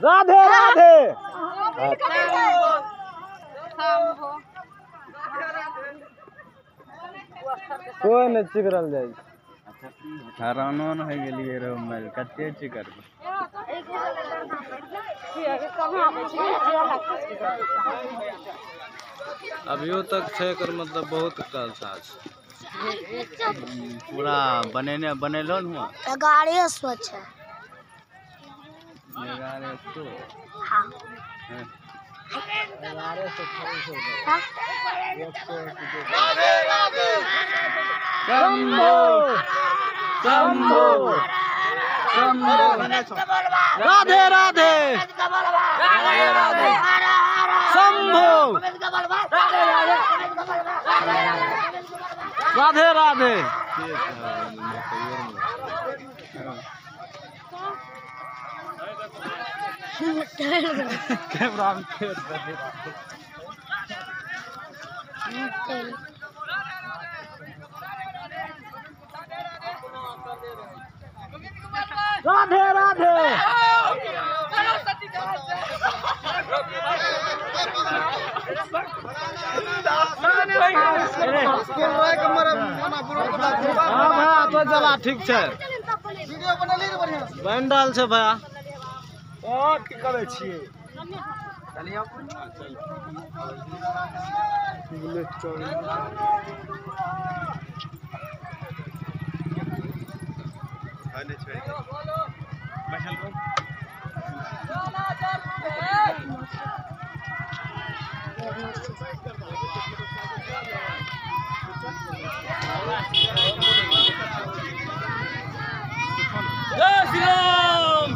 राधे राधे। कोई नहीं चिकरल जाए। हरानो न हो गेलिए रे मोबाइल कते चिकर। अभियो तक छे कर मतलब बहुत कल साज पूरा बनेलो न हुआ 1100 है। 1100। हाँ। शंभो शंभो शंभो राधे राधे शंभो राधे राधे। कैमरा में राधे राधे। हाँ भैया तो चला ठीक है बन डाल से भैया की करे छिए जय श्री राम।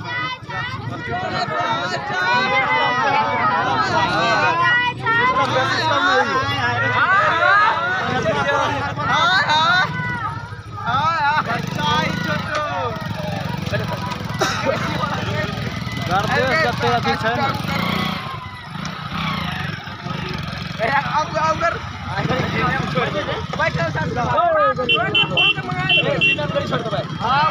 अभी है ना हाँ